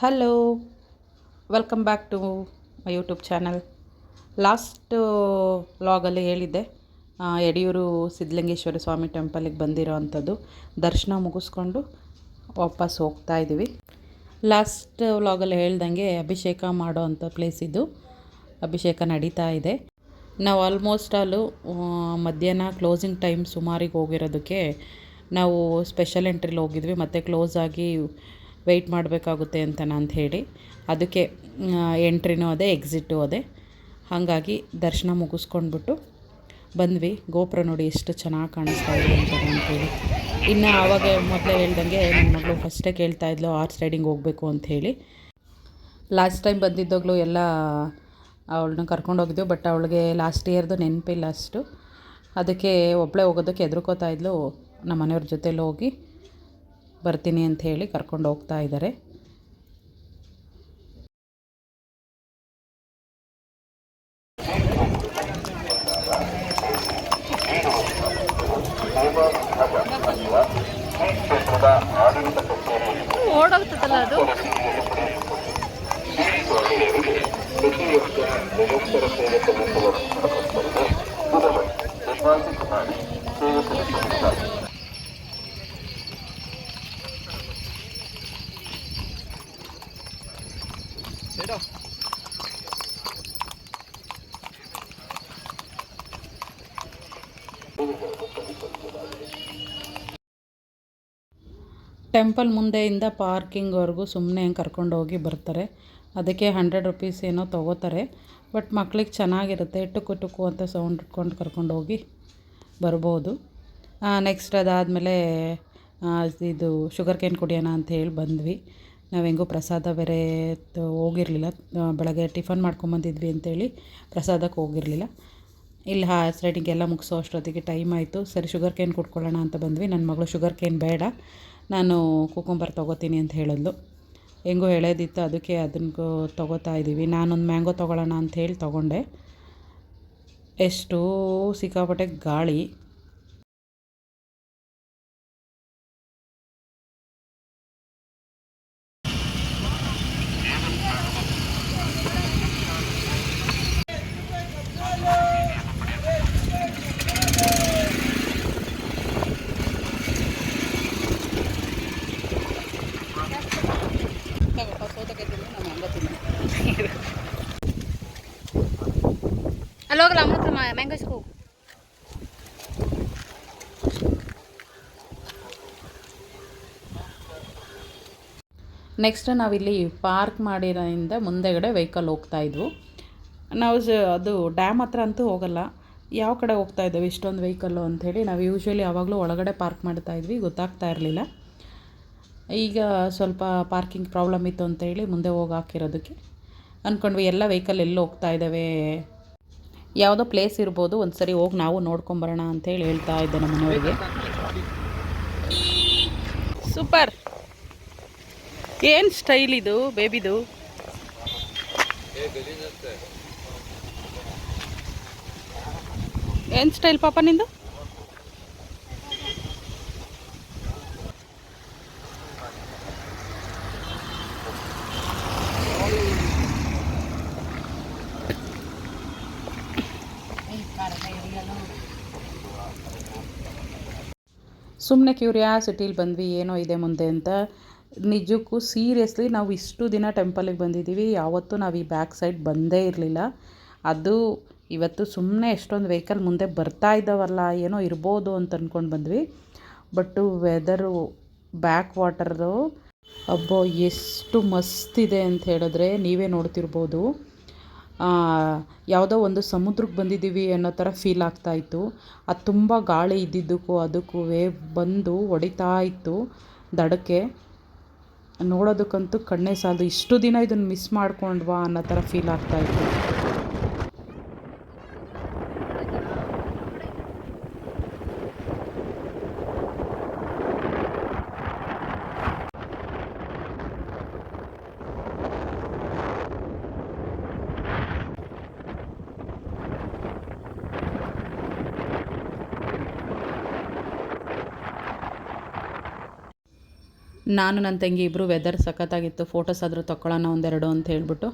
Hello, welcome back to my YouTube channel. Last ವ್ಲಾಗಲ್ಲಿ ಹೇಳಿದ್ದೆ ಯಡಿಯೂರು ಸಿದ್ಧಲಿಂಗೇಶ್ವರ ಸ್ವಾಮಿ ಟೆಂಪಲಿಗೆ ಬಂದಿರೋ ಅಂಥದ್ದು. ದರ್ಶನ ಮುಗಿಸ್ಕೊಂಡು ವಾಪಸ್ ಹೋಗ್ತಾ ಇದ್ದೀವಿ. ಲಾಸ್ಟ್ ವ್ಲಾಗಲ್ಲಿ ಹೇಳ್ದಂಗೆ ಅಭಿಷೇಕ ಮಾಡೋ ಅಂಥ ಪ್ಲೇಸ್ ಇದು. ಅಭಿಷೇಕ ನಡೀತಾ ಇದೆ. ನಾವು ಆಲ್ಮೋಸ್ಟ್ ಮಧ್ಯಾಹ್ನ ಕ್ಲೋಸಿಂಗ್ ಟೈಮ್ ಸುಮಾರಿಗೆ ಹೋಗಿರೋದಕ್ಕೆ ನಾವು ಸ್ಪೆಷಲ್ ಎಂಟ್ರಿಲಿ ಹೋಗಿದ್ವಿ. ಮತ್ತು ಕ್ಲೋಸ್ ಆಗಿ ವೆಯ್ಟ್ ಮಾಡಬೇಕಾಗುತ್ತೆ ಅಂತ ಹೇಳಿ ಅದಕ್ಕೆ ಎಂಟ್ರಿನೂ ಅದೇ, ಎಕ್ಸಿಟು ಅದೇ. ಹಾಗಾಗಿ ದರ್ಶನ ಮುಗಿಸ್ಕೊಂಡ್ಬಿಟ್ಟು ಬಂದ್ವಿ. ಗೋಪುರ ನೋಡಿ ಎಷ್ಟು ಚೆನ್ನಾಗಿ ಕಾಣಿಸ್ತಾ ಇದೆ ಅಂಥೇಳಿ. ಇನ್ನು ಆವಾಗ ಮೊದಲೇ ಹೇಳ್ದಂಗೆ ನನ್ನ ಮಗಳು ಫಸ್ಟೇ ಕೇಳ್ತಾಯಿದ್ಲು ಹಾರ್ಸ್ ರೈಡಿಂಗ್ ಹೋಗಬೇಕು ಅಂಥೇಳಿ. ಲಾಸ್ಟ್ ಟೈಮ್ ಬಂದಿದ್ದಾಗಲೂ ಎಲ್ಲ ಅವಳನ್ನ ಕರ್ಕೊಂಡೋಗಿದ್ದೆವು, ಬಟ್ ಅವಳಿಗೆ ಲಾಸ್ಟ್ ಇಯರ್ದು ನೆನಪಿಲ್ಲ ಅಷ್ಟು. ಅದಕ್ಕೆ ಒಬ್ಬಳೇ ಹೋಗೋದಕ್ಕೆ ಹೆದರ್ಕೋತಾ ಇದ್ಲು. ನಮ್ಮ ಮನೆಯವ್ರ ಜೊತೆಲಿ ಹೋಗಿ ಬರ್ತೀನಿ ಅಂತ ಹೇಳಿ ಕರ್ಕೊಂಡು ಹೋಗ್ತಾ ಇದ್ದಾರೆ. ಓಡೋಗ್ತದಲ್ಲ ಅದು. ಟೆಂಪಲ್ ಮುಂದೆಯಿಂದ ಪಾರ್ಕಿಂಗ್ವರೆಗೂ ಸುಮ್ಮನೆ ಕರ್ಕೊಂಡೋಗಿ ಬರ್ತಾರೆ. ಅದಕ್ಕೆ 100 ರುಪೀಸ್ ಏನೋ ತೊಗೋತಾರೆ. ಬಟ್ ಮಕ್ಳಿಗೆ ಚೆನ್ನಾಗಿರುತ್ತೆ. ಟುಕು ಟುಕು ಅಂತ ಸೌಂಡ್ ಇಟ್ಕೊಂಡು ಕರ್ಕೊಂಡೋಗಿ ಬರ್ಬೋದು. ನೆಕ್ಸ್ಟ್ ಅದಾದಮೇಲೆ ಇದು ಶುಗರ್ ಕೇನ್ ಕುಡಿಯೋಣ ಅಂತ ಹೇಳಿ ಬಂದ್ವಿ. ನಾವು ಹೆಂಗೂ ಪ್ರಸಾದ ಬೇರೆ ಹೋಗಿರಲಿಲ್ಲ. ಬೆಳಗ್ಗೆ ಟಿಫನ್ ಮಾಡ್ಕೊಂಬಂದಿದ್ವಿ ಅಂತೇಳಿ ಪ್ರಸಾದಕ್ಕೆ ಹೋಗಿರಲಿಲ್ಲ. ಇಲ್ಲಿ ಹಾರ್ಸ್ ರೈಡಿಂಗ್ ಎಲ್ಲ ಮುಗಿಸೋ ಅಷ್ಟೊತ್ತಿಗೆ ಟೈಮ್ ಆಯಿತು. ಸರಿ ಶುಗರ್ ಕೇನ್ ಕುಡ್ಕೊಳ್ಳೋಣ ಅಂತ ಬಂದ್ವಿ. ನನ್ನ ಮಗಳು ಶುಗರ್ ಕೇನ್ ಬೇಡ, ನಾನು ಕುಕುಂಬರ್ ತೊಗೋತೀನಿ ಅಂತ ಹೇಳಿದ್ಲು. ಹೆಂಗೂ ಹೇಳೋದಿತ್ತು, ಅದಕ್ಕೆ ಅದನ್ನು ತೊಗೋತಾ ಇದ್ದೀವಿ. ನಾನೊಂದು ಮ್ಯಾಂಗೋ ತೊಗೊಳ್ಳೋಣ ಅಂಥೇಳಿ ತೊಗೊಂಡೆ. ಎಷ್ಟು ಸಿಕ್ಕಾಪಟ್ಟೆ ಗಾಳಿ. ಅಲ್ಲಿ ಹೋಗಲ್ಲ ಅಮ್ಮ ಹತ್ರ ಮ್ಯಾಂಗೋ ಇಸ್ಕೋ. ನೆಕ್ಸ್ಟ್ ನಾವಿಲ್ಲಿ ಪಾರ್ಕ್ ಮಾಡಿರೋದ್ರಿಂದ ಮುಂದೆಗಡೆ ವೆಹಿಕಲ್ ಹೋಗ್ತಾಯಿದ್ವು. ನಾವು ಅದು ಡ್ಯಾಮ್ ಹತ್ರ ಅಂತೂ ಹೋಗಲ್ಲ. ಯಾವ ಕಡೆ ಹೋಗ್ತಾ ಇದ್ದೇವೆ ಇಷ್ಟೊಂದು ವೆಹಿಕಲ್ಲು ಅಂಥೇಳಿ ನಾವು ಯೂಶ್ವಲಿ ಯಾವಾಗಲೂ ಒಳಗಡೆ ಪಾರ್ಕ್ ಮಾಡ್ತಾಯಿದ್ವಿ, ಗೊತ್ತಾಗ್ತಾ ಇರಲಿಲ್ಲ. ಈಗ ಸ್ವಲ್ಪ ಪಾರ್ಕಿಂಗ್ ಪ್ರಾಬ್ಲಮ್ ಇತ್ತು ಅಂತೇಳಿ ಮುಂದೆ ಹೋಗಿ ಹಾಕಿರೋದಕ್ಕೆ ಅಂದ್ಕೊಂಡ್ವಿ. ಎಲ್ಲ ವೆಹಿಕಲ್ ಎಲ್ಲಿ ಹೋಗ್ತಾ ಇದ್ದಾವೆ, ಯಾವುದೋ ಪ್ಲೇಸ್ ಇರ್ಬೋದು, ಒಂದು ಸರಿ ಹೋಗಿ ನಾವು ನೋಡ್ಕೊಂಬರೋಣ ಅಂಥೇಳಿ ಹೇಳ್ತಾ ಇದ್ದೆ ನಮ್ಮ ಮನೆಯವರಿಗೆ. ಸೂಪರ್. ಏನು ಸ್ಟೈಲ್ ಇದು ಬೇಬಿದು. ಏನು ಸ್ಟೈಲ್ ಪಾಪ ನಿಂದು? ಸುಮ್ಮನೆ ಕ್ಯೂರಿಯಾಸಿಟಿಲಿ ಬಂದ್ವಿ ಏನೋ ಇದೆ ಮುಂದೆ ಅಂತ. ನಿಜಕ್ಕೂ ಸೀರಿಯಸ್ಲಿ ನಾವು ಇಷ್ಟು ದಿನ ಟೆಂಪಲಿಗೆ ಬಂದಿದ್ದೀವಿ, ಯಾವತ್ತೂ ನಾವು ಈ ಬ್ಯಾಕ್ ಸೈಡ್ ಬಂದೇ ಇರಲಿಲ್ಲ. ಅದು ಇವತ್ತು ಸುಮ್ಮನೆ ಎಷ್ಟೊಂದು ವೆಹಿಕಲ್ ಮುಂದೆ ಬರ್ತಾ ಇದ್ದಾವಲ್ಲ, ಏನೋ ಇರ್ಬೋದು ಅಂತ ಅಂದ್ಕೊಂಡು ಬಂದ್ವಿ. ಬಟ್ಟು ವೆದರು ಬ್ಯಾಕ್ ವಾಟರ್ದು ಅಬ್ಬೋ ಎಷ್ಟು ಮಸ್ತಿದೆ ಅಂತ ಹೇಳಿದ್ರೆ ನೀವೇ ನೋಡ್ತಿರ್ಬೋದು. ಯಾವುದೋ ಒಂದು ಸಮುದ್ರಕ್ಕೆ ಬಂದಿದ್ದೀವಿ ಅನ್ನೋ ಥರ ಫೀಲ್ ಆಗ್ತಾಯಿತ್ತು. ಅದು ತುಂಬ ಗಾಳಿ ಇದ್ದಿದ್ದಕ್ಕೂ ಅದಕ್ಕೂ ಬಂದು ಹೊಡಿತಾ ಇತ್ತು ದಡಕ್ಕೆ. ನೋಡೋದಕ್ಕಂತೂ ಕಣ್ಣೇ ಸಾಲದು. ಇಷ್ಟು ದಿನ ಇದನ್ನು ಮಿಸ್ ಮಾಡ್ಕೊಂಡ್ವಾ ಅನ್ನೋ ಥರ ಫೀಲ್ ಆಗ್ತಾಯಿತ್ತು. ನಾನು ನನ್ನ ತಂಗಿ ಇಬ್ಬರು ವೆದರ್ ಸಖತ್ತಾಗಿತ್ತು, ಫೋಟೋಸ್ ಆದರೂ ತಗೊಳ್ಳೋಣ ಒಂದೆರಡು ಅಂತ ಹೇಳ್ಬಿಟ್ಟು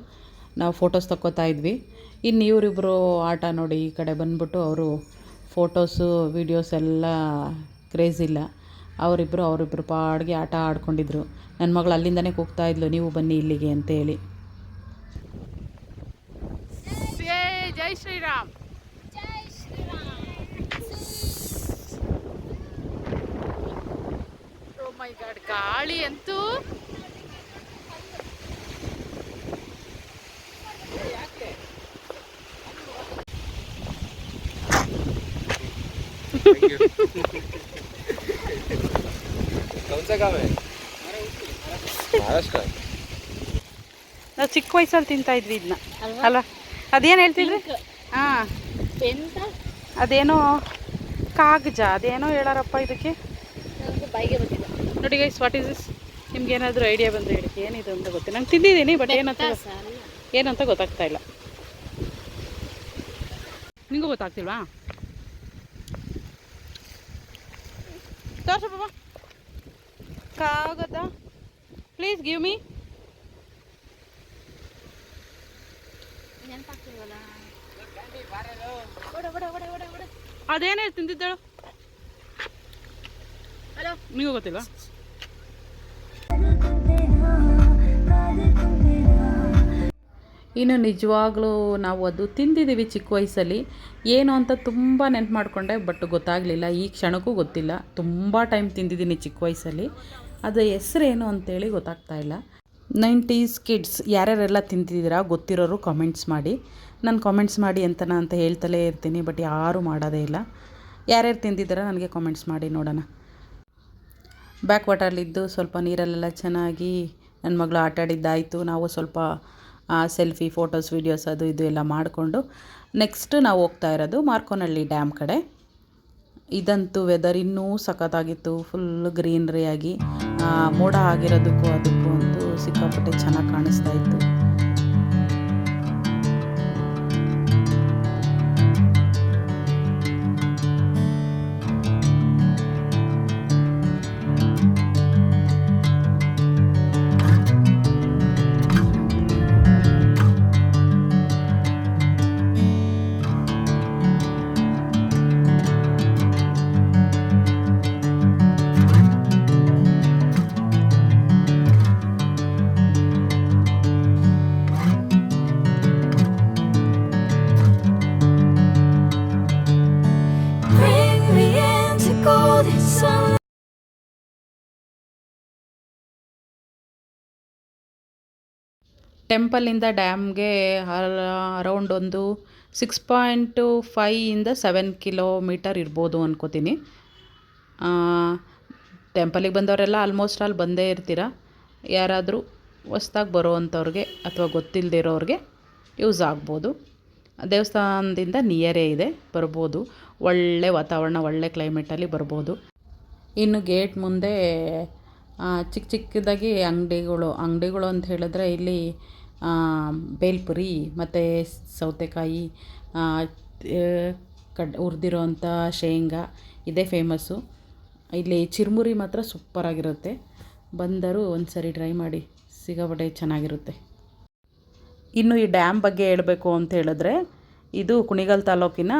ನಾವು ಫೋಟೋಸ್ ತಗೋತಾ ಇದ್ವಿ. ಇನ್ನು ಇವರಿಬ್ಬರು ಆಟ ನೋಡಿ ಈ ಕಡೆ ಬಂದ್ಬಿಟ್ಟು ಅವರು ಫೋಟೋಸು ವೀಡಿಯೋಸ್ ಎಲ್ಲ ಕ್ರೇಜ್ ಇಲ್ಲ. ಅವರಿಬ್ಬರು ಪಾಡಿಗೆ ಆಟ ಆಡ್ಕೊಂಡಿದ್ರು. ನನ್ನ ಮಗಳು ಅಲ್ಲಿಂದನೇ ಕೂಗ್ತಾ ಇದ್ಲು, ನೀವು ಬನ್ನಿ ಇಲ್ಲಿಗೆ ಅಂತ ಹೇಳಿ. ಜೈ ಶ್ರೀರಾಮ್. ಓ ಮೈ ಗಾಡ್, ಗಾಳಿ ಅಂತೂ ನಾವು ಚಿಕ್ಕ ವಯಸ್ಸಲ್ಲಿ ತಿಂತಾ ಇದ್ವಿ ಇದನ್ನ ಅಲ್ವಾ? ಅದೇನು ಹೇಳ್ತಿದ್ರಿ? ಹಾಂ, ಅದೇನೋ ಕಾಗಜ, ಅದೇನೋ ಹೇಳಾರಪ್ಪ ಇದಕ್ಕೆ. ನೋಡಿ ಗೈಸ್, ವಾಟ್ ಈಸ್ ದಿಸ್? ನಿಮ್ಗೆ ಏನಾದರೂ ಐಡಿಯಾ ಬಂದು ಹೇಳಿ, ಏನಿದೆ ಅಂತ ಗೊತ್ತಿಲ್ಲ. ನಂಗೆ ತಿಂದಿದ್ದೀನಿ, ಬಟ್ ಏನಂತ ಗೊತ್ತಾಗ್ತಾ ಇಲ್ಲ. ನಿಮಗೂ ಗೊತ್ತಾಗ್ತಿಲ್ವಾ? ತೋರ್ಸ ಬಾಬಾ, ಕಾಗದ, ಪ್ಲೀಸ್ ಗಿವ್ ಮೀ. ಅದೇನೇ ತಿಂದಿದ್ದಾಳು, ನಿಮಗೂ ಗೊತ್ತಿಲ್ವಾ? ಇನ್ನು ನಿಜವಾಗ್ಲೂ ನಾವು ಅದು ತಿಂದಿದ್ದೀವಿ ಚಿಕ್ಕ ವಯಸ್ಸಲ್ಲಿ. ಏನು ಅಂತ ತುಂಬ ನೆನ್ಪು ಮಾಡಿಕೊಂಡೆ, ಬಟ್ ಗೊತ್ತಾಗಲಿಲ್ಲ. ಈ ಕ್ಷಣಕ್ಕೂ ಗೊತ್ತಿಲ್ಲ. ತುಂಬ ಟೈಮ್ ತಿಂದಿದ್ದೀನಿ ಚಿಕ್ಕ ವಯಸ್ಸಲ್ಲಿ. ಅದು ಹೆಸ್ರೇನು ಅಂತೇಳಿ ಗೊತ್ತಾಗ್ತಾ ಇಲ್ಲ. 90s ಕಿಡ್ಸ್ ಯಾರ್ಯಾರೆಲ್ಲ ತಿಂತಿದ್ದೀರಾ ಗೊತ್ತಿರೋರು ಕಾಮೆಂಟ್ಸ್ ಮಾಡಿ. ನಾನು ಕಾಮೆಂಟ್ಸ್ ಮಾಡಿ ಅಂತ ಹೇಳ್ತಲೇ ಇರ್ತೀನಿ, ಬಟ್ ಯಾರೂ ಮಾಡೋದೇ ಇಲ್ಲ. ಯಾರ್ಯಾರು ತಿಂದಿದ್ದೀರಾ ನನಗೆ ಕಾಮೆಂಟ್ಸ್ ಮಾಡಿ ನೋಡೋಣ. ಬ್ಯಾಕ್ ವಾಟರ್ಲಿದ್ದು ಸ್ವಲ್ಪ ನೀರಲ್ಲೆಲ್ಲ ಚೆನ್ನಾಗಿ ನನ್ನ ಮಗಳು ಆಟಾಡಿದ್ದಾಯಿತು. ನಾವು ಸ್ವಲ್ಪ ಸೆಲ್ಫಿ, ಫೋಟೋಸ್, ವೀಡಿಯೋಸ್ ಅದು ಇದು ಎಲ್ಲ ಮಾಡಿಕೊಂಡು ನೆಕ್ಸ್ಟ್ ನಾವು ಹೋಗ್ತಾ ಇರೋದು ಮಾರ್ಕೋನಹಳ್ಳಿ ಡ್ಯಾಮ್ ಕಡೆ. ಇದಂತೂ ವೆದರ್ ಇನ್ನೂ ಸಖತ್ತಾಗಿತ್ತು, ಫುಲ್ ಗ್ರೀನ್ರಿಯಾಗಿ. ಮೋಡ ಆಗಿರೋದಕ್ಕೂ ಅದಕ್ಕೂ ಅಂತೂ ಸಿಕ್ಕಾಪಟ್ಟೆ ಚೆನ್ನಾಗಿ ಕಾಣಿಸ್ತಾ ಇತ್ತು. ಟೆಂಪಲಿಂದ ಡ್ಯಾಮ್ಗೆ ಅರೌಂಡ್ ಒಂದು 6.5 7 ಕಿಲೋಮೀಟರ್ ಇರ್ಬೋದು ಅನ್ಕೋತೀನಿ. ಟೆಂಪಲಿಗೆ ಬಂದವರೆಲ್ಲ ಆಲ್ಮೋಸ್ಟ್ ಆಲ್ ಬಂದೇ ಇರ್ತೀರ. ಯಾರಾದರೂ ಹೊಸ್ದಾಗಿ ಬರೋವಂಥವ್ರಿಗೆ ಅಥವಾ ಗೊತ್ತಿಲ್ಲದೆ ಇರೋರಿಗೆ ಯೂಸ್ ಆಗ್ಬೋದು. ದೇವಸ್ಥಾನದಿಂದ ನಿಯರೇ ಇದೆ, ಬರ್ಬೋದು. ಒಳ್ಳೆ ವಾತಾವರಣ, ಒಳ್ಳೆ ಕ್ಲೈಮೇಟಲ್ಲಿ ಬರ್ಬೋದು. ಇನ್ನು ಗೇಟ್ ಮುಂದೆ ಚಿಕ್ಕ ಚಿಕ್ಕದಾಗಿ ಅಂಗಡಿಗಳು ಅಂತ ಹೇಳಿದ್ರೆ ಇಲ್ಲಿ ಬೇಲ್ಪುರಿ ಮತ್ತು ಸೌತೆಕಾಯಿ, ಹುರಿದಿರೋಂಥ ಶೇಂಗಾ ಇದೇ ಫೇಮಸ್ಸು. ಇಲ್ಲಿ ಚಿರುಮುರಿ ಮಾತ್ರ ಸೂಪರಾಗಿರುತ್ತೆ. ಬಂದರೂ ಒಂದು ಸರಿ ಟ್ರೈ ಮಾಡಿ, ಸಿಕ್ಕಾಪಟ್ಟೆ ಚೆನ್ನಾಗಿರುತ್ತೆ. ಇನ್ನು ಈ ಡ್ಯಾಮ್ ಬಗ್ಗೆ ಹೇಳಬೇಕು ಅಂತ ಹೇಳಿದ್ರೆ, ಇದು ಕುಣಿಗಲ್ ತಾಲೂಕಿನ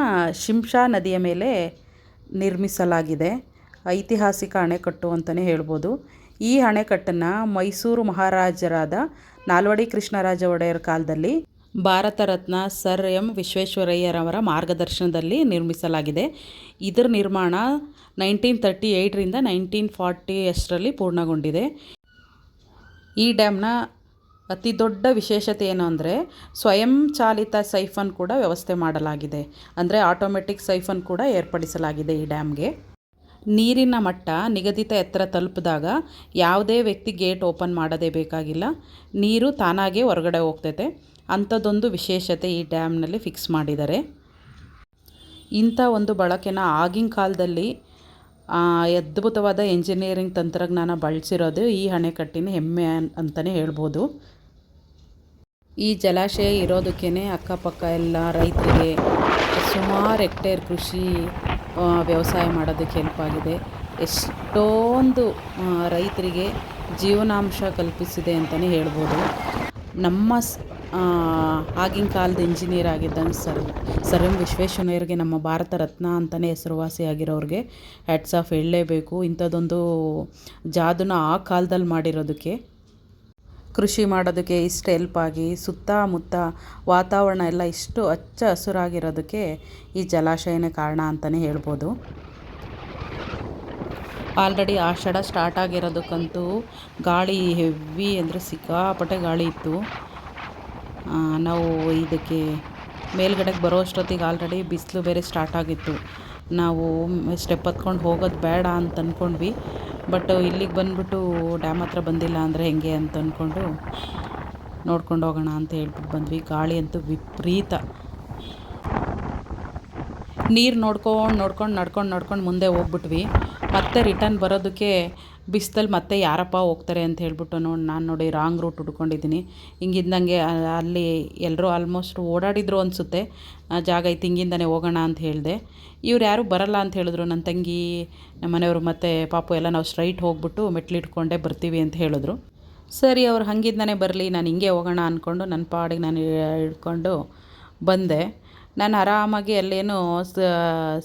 ಶಿಂಷಾ ನದಿಯ ಮೇಲೆ ನಿರ್ಮಿಸಲಾಗಿದೆ. ಐತಿಹಾಸಿಕ ಅಣೆಕಟ್ಟು ಅಂತಲೇ ಹೇಳ್ಬೋದು. ಈ ಅಣೆಕಟ್ಟನ್ನು ಮೈಸೂರು ಮಹಾರಾಜರಾದ ನಾಲ್ವಡಿ ಕೃಷ್ಣರಾಜ ಒಡೆಯರ್ ಕಾಲದಲ್ಲಿ ಭಾರತ ರತ್ನ ಸರ್ ಎಂ ವಿಶ್ವೇಶ್ವರಯ್ಯರವರ ಮಾರ್ಗದರ್ಶನದಲ್ಲಿ ನಿರ್ಮಿಸಲಾಗಿದೆ. ಇದರ ನಿರ್ಮಾಣ 1938ರಿಂದ 1940 ಅಷ್ಟರಲ್ಲಿ ಪೂರ್ಣಗೊಂಡಿದೆ. ಈ ಡ್ಯಾಮ್ನ ಅತಿ ದೊಡ್ಡ ವಿಶೇಷತೆ ಏನು ಅಂದರೆ, ಸ್ವಯಂ ಚಾಲಿತ ಸೈಫನ್ ಕೂಡ ವ್ಯವಸ್ಥೆ ಮಾಡಲಾಗಿದೆ. ಅಂದರೆ ಆಟೋಮೆಟಿಕ್ ಸೈಫನ್ ಕೂಡ ಏರ್ಪಡಿಸಲಾಗಿದೆ ಈ ಡ್ಯಾಮ್ಗೆ. ನೀರಿನ ಮಟ್ಟ ನಿಗದಿತ ಎತ್ತರ ತಲುಪಿದಾಗ ಯಾವುದೇ ವ್ಯಕ್ತಿ ಗೇಟ್ ಓಪನ್ ಮಾಡೋದೇ ಬೇಕಾಗಿಲ್ಲ, ನೀರು ತಾನಾಗೇ ಹೊರಗಡೆ ಹೋಗ್ತೈತೆ. ಅಂಥದ್ದೊಂದು ವಿಶೇಷತೆ ಈ ಡ್ಯಾಮ್ನಲ್ಲಿ ಫಿಕ್ಸ್ ಮಾಡಿದ್ದಾರೆ. ಇಂಥ ಒಂದು ಬಳಕೆನ ಆಗಿನ ಕಾಲದಲ್ಲಿ ಅದ್ಭುತವಾದ ಎಂಜಿನಿಯರಿಂಗ್ ತಂತ್ರಜ್ಞಾನ ಬಳಸಿರೋದು ಈ ಅಣೆಕಟ್ಟಿನ ಹೆಮ್ಮೆ ಅಂತಲೇ ಹೇಳ್ಬೋದು. ಈ ಜಲಾಶಯ ಇರೋದಕ್ಕೇ ಅಕ್ಕಪಕ್ಕ ಎಲ್ಲ ರೈತರಿಗೆ ಸುಮಾರು ಹೆಕ್ಟೇರ್ ಕೃಷಿ ವ್ಯವಸಾಯ ಮಾಡೋದಕ್ಕೆ ಹೆಲ್ಪ್ ಆಗಿದೆ. ಎಷ್ಟೊಂದು ರೈತರಿಗೆ ಜೀವನಾಂಶ ಕಲ್ಪಿಸಿದೆ ಅಂತಲೇ ಹೇಳ್ಬೋದು. ನಮ್ಮ ಆಗಿನ ಕಾಲದ ಇಂಜಿನಿಯರ್ ಆಗಿದ್ದಂಗೆ ಸರ್ ಎಂ ವಿಶ್ವೇಶ್ವರಯ್ಯರಿಗೆ ನಮ್ಮ ಭಾರತ ರತ್ನ ಅಂತಲೇ ಹೆಸರುವಾಸಿಯಾಗಿರೋರಿಗೆ ಹ್ಯಾಟ್ಸ್ ಆಫ್ ಹೇಳಲೇಬೇಕು. ಇಂಥದ್ದೊಂದು ಜಾದೂನ ಆ ಕಾಲದಲ್ಲಿ ಮಾಡಿರೋದಕ್ಕೆ, ಕೃಷಿ ಮಾಡೋದಕ್ಕೆ ಇಷ್ಟು ಹೆಲ್ಪ್ ಆಗಿ ಸುತ್ತಮುತ್ತ ವಾತಾವರಣ ಎಲ್ಲ ಇಷ್ಟು ಹಚ್ಚ ಹಸುರಾಗಿರೋದಕ್ಕೆ ಈ ಜಲಾಶಯನೇ ಕಾರಣ ಅಂತಲೇ ಹೇಳ್ಬೋದು. ಆಲ್ರೆಡಿ ಆಷಾಢ ಸ್ಟಾರ್ಟ್ ಆಗಿರೋದಕ್ಕಂತೂ ಗಾಳಿ ಹೆವಿ ಅಂದರೆ ಸಿಕ್ಕಾಪಟ್ಟೆ ಗಾಳಿ ಇತ್ತು. ನಾವು ಇದಕ್ಕೆ ಮೇಲ್ಗಡೆಗೆ ಬರೋ ಅಷ್ಟೊತ್ತಿಗೆ ಆಲ್ರೆಡಿ ಬಿಸಿಲು ಬೇರೆ ಸ್ಟಾರ್ಟ್ ಆಗಿತ್ತು. ನಾವು ಸ್ಟೆಪ್ ಹತ್ಕೊಂಡು ಹೋಗೋದು ಬೇಡ ಅಂತ ಅಂದ್ಕೊಂಡ್ವಿ. ಬಟ್ ಇಲ್ಲಿಗೆ ಬಂದುಬಿಟ್ಟು ಡ್ಯಾಮ್ ಹತ್ರ ಬಂದಿಲ್ಲ ಅಂದರೆ ಹೆಂಗೆ ಅಂತ ಅಂದ್ಕೊಂಡು ನೋಡ್ಕೊಂಡು ಹೋಗೋಣ ಅಂತ ಹೇಳ್ಬಿಟ್ಟು ಬಂದ್ವಿ. ಗಾಳಿ ಅಂತೂ ವಿಪರೀತ. ನೀರು ನಡ್ಕೊಂಡು ಮುಂದೆ ಹೋಗ್ಬಿಟ್ವಿ. ಮತ್ತೆ ರಿಟರ್ನ್ ಬರೋದಕ್ಕೆ ಬಿಸಿಲಲ್ಲಿ ಮತ್ತೆ ಯಾರಪ್ಪ ಹೋಗ್ತಾರೆ ಅಂತ ಹೇಳ್ಬಿಟ್ಟು ನಾನು ನೋಡಿ ರಾಂಗ್ ರೂಟ್ ಹುಡ್ಕೊಂಡಿದ್ದೀನಿ. ಹಿಂಗಿದ್ದಂಗೆ ಅಲ್ಲಿ ಎಲ್ಲರೂ ಆಲ್ಮೋಸ್ಟ್ ಓಡಾಡಿದ್ರು ಅನಿಸುತ್ತೆ, ಜಾಗ ಐತೆ ಹಿಂಗಿಂದನೇ ಹೋಗೋಣ ಅಂತ ಹೇಳಿದೆ. ಇವ್ರು ಯಾರೂ ಬರಲ್ಲ ಅಂತ ಹೇಳಿದ್ರು, ನನ್ನ ತಂಗಿ ನಮ್ಮ ಮನೆಯವರು ಮತ್ತು ಪಾಪು ಎಲ್ಲ ನಾವು ಸ್ಟ್ರೈಟ್ ಹೋಗ್ಬಿಟ್ಟು ಮೆಟ್ಲಿಟ್ಕೊಂಡೇ ಬರ್ತೀವಿ ಅಂತ ಹೇಳಿದ್ರು. ಸರಿ ಅವ್ರು ಹಂಗಿಂದನೇ ಬರಲಿ, ನಾನು ಹಿಂಗೆ ಹೋಗೋಣ ಅಂದ್ಕೊಂಡು ನನ್ನ ಪಾಡಿಗೆ ನಾನು ಹಿಡ್ಕೊಂಡು ಬಂದೆ. ನಾನು ಆರಾಮಾಗಿ ಅಲ್ಲೇನು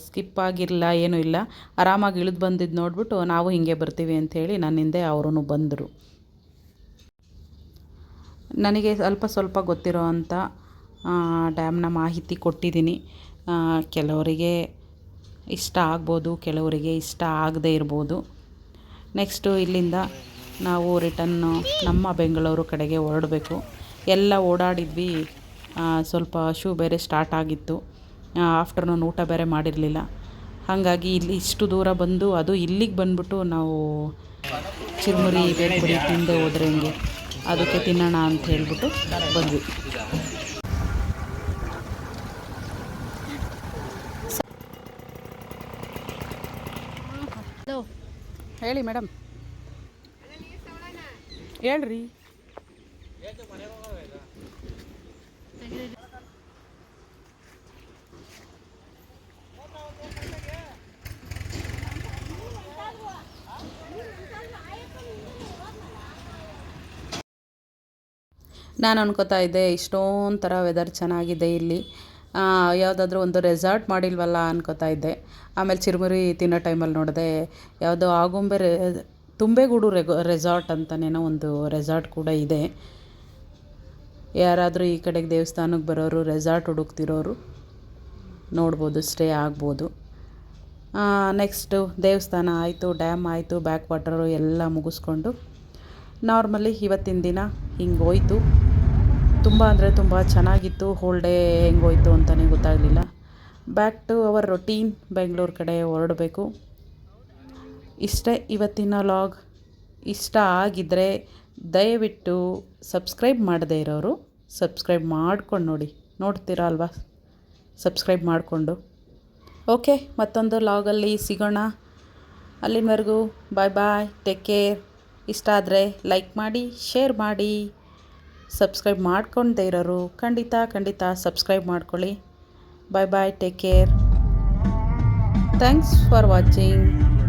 ಸ್ಕಿಪ್ ಆಗಿರಲಿಲ್ಲ, ಏನೂ ಇಲ್ಲ. ಆರಾಮಾಗಿ ಇಳಿದು ಬಂದಿದ್ದು ನೋಡಿಬಿಟ್ಟು ನಾವು ಹಿಂಗೆ ಬರ್ತೀವಿ ಅಂಥೇಳಿ ನನ್ನ ಹಿಂದೆ ಅವರೂ ಬಂದರು. ನನಗೆ ಸ್ವಲ್ಪ ಗೊತ್ತಿರೋ ಅಂಥ ಡ್ಯಾಮ್ನ ಮಾಹಿತಿ ಕೊಟ್ಟಿದ್ದೀನಿ. ಕೆಲವರಿಗೆ ಇಷ್ಟ ಆಗ್ಬೋದು, ಕೆಲವರಿಗೆ ಇಷ್ಟ ಆಗದೇ ಇರ್ಬೋದು. ನೆಕ್ಸ್ಟು ಇಲ್ಲಿಂದ ನಾವು ರಿಟನ್ನು ನಮ್ಮ ಬೆಂಗಳೂರು ಕಡೆಗೆ ಹೊರಡಬೇಕು. ಎಲ್ಲ ಓಡಾಡಿದ್ವಿ. ಸ್ವಲ್ಪ ಶೂ ಬೇರೆ ಸ್ಟಾರ್ಟ್ ಆಗಿತ್ತು. ಆಫ್ಟರ್ನೂನ್ ಊಟ ಬೇರೆ ಮಾಡಿರಲಿಲ್ಲ. ಹಾಗಾಗಿ ಇಲ್ಲಿ ಇಷ್ಟು ದೂರ ಬಂದು ಅದು ಇಲ್ಲಿಗೆ ಬಂದ್ಬಿಟ್ಟು ನಾವು ಚಿರುಮುರಿ ಬೇರ್ಪುರಿ ತಿಂದೆ ಹೋದ್ರೆ ಹಿಂಗೆ ಅದಕ್ಕೆ ತಿನ್ನೋಣ ಅಂತ ಹೇಳ್ಬಿಟ್ಟು ಬಂದ್ವಿ. ಹೇಳಿ ಮೇಡಮ್, ಹೇಳ್ರಿ. ನಾನು ಅನ್ಕೋತಾ ಇದ್ದೆ ಇಷ್ಟೊಂದು ಥರ ವೆದರ್ ಚೆನ್ನಾಗಿದೆ ಇಲ್ಲಿ, ಯಾವುದಾದ್ರೂ ಒಂದು ರೆಸಾರ್ಟ್ ಮಾಡಿಲ್ವಲ್ಲ ಅನ್ಕೋತಾ ಇದ್ದೆ. ಆಮೇಲೆ ಚಿರುಮುರಿ ತಿನ್ನೋ ಟೈಮಲ್ಲಿ ನೋಡಿದೆ ಯಾವುದೋ ಆಗುಂಬೆ ತುಂಬೆಗೂಡು ರೆಸಾರ್ಟ್ ಅಂತನೇನೋ ಒಂದು ರೆಸಾರ್ಟ್ ಕೂಡ ಇದೆ. ಯಾರಾದರೂ ಈ ಕಡೆಗೆ ದೇವಸ್ಥಾನಕ್ಕೆ ಬರೋರು, ರೆಸಾರ್ಟ್ ಹುಡುಕ್ತಿರೋರು ನೋಡ್ಬೋದು, ಸ್ಟೇ ಆಗ್ಬೋದು. ನೆಕ್ಸ್ಟು ದೇವಸ್ಥಾನ ಆಯಿತು, ಡ್ಯಾಮ್ ಆಯಿತು, ಬ್ಯಾಕ್ ವಾಟರು ಎಲ್ಲ ಮುಗಿಸ್ಕೊಂಡು ನಾರ್ಮಲಿ ಇವತ್ತಿನ ದಿನ ಹಿಂಗೆ ಹೋಯ್ತು. ತುಂಬ ಅಂದರೆ ತುಂಬ ಚೆನ್ನಾಗಿತ್ತು. ಹೋಲ್ ಡೇ ಹೆಂಗೆ ಹೋಯ್ತು ಅಂತಲೇ ಗೊತ್ತಾಗಲಿಲ್ಲ. Back to our routine, Bengaluru ಕಡೆ ಹೊರಡಬೇಕು. ಇಷ್ಟೇ ಇವತ್ತಿನ ವ್ಲಾಗ್. ಇಷ್ಟ ಆಗಿದ್ದರೆ ದಯವಿಟ್ಟು ಸಬ್ಸ್ಕ್ರೈಬ್ ಮಾಡದೇ ಇರೋರು ಸಬ್ಸ್ಕ್ರೈಬ್ ಮಾಡ್ಕೊಂಡು ನೋಡ್ತೀರಾ ಅಲ್ವಾ, ಸಬ್ಸ್ಕ್ರೈಬ್ ಮಾಡಿಕೊಂಡು. ಓಕೆ, ಮತ್ತೊಂದು ವ್ಲಾಗಲ್ಲಿ ಸಿಗೋಣ. ಅಲ್ಲಿವರೆಗೂ ಬಾಯ್, ಟೇಕ್ ಕೇರ್. ಇಷ್ಟ ಆದರೆ ಲೈಕ್ ಮಾಡಿ, ಶೇರ್ ಮಾಡಿ. ಸಬ್ಸ್ಕ್ರೈಬ್ ಮಾಡ್ಕೊಳ್ದೇ ಇರೋರು ಖಂಡಿತ ಸಬ್ಸ್ಕ್ರೈಬ್ ಮಾಡ್ಕೊಳ್ಳಿ. Bye, take care. Thanks for watching.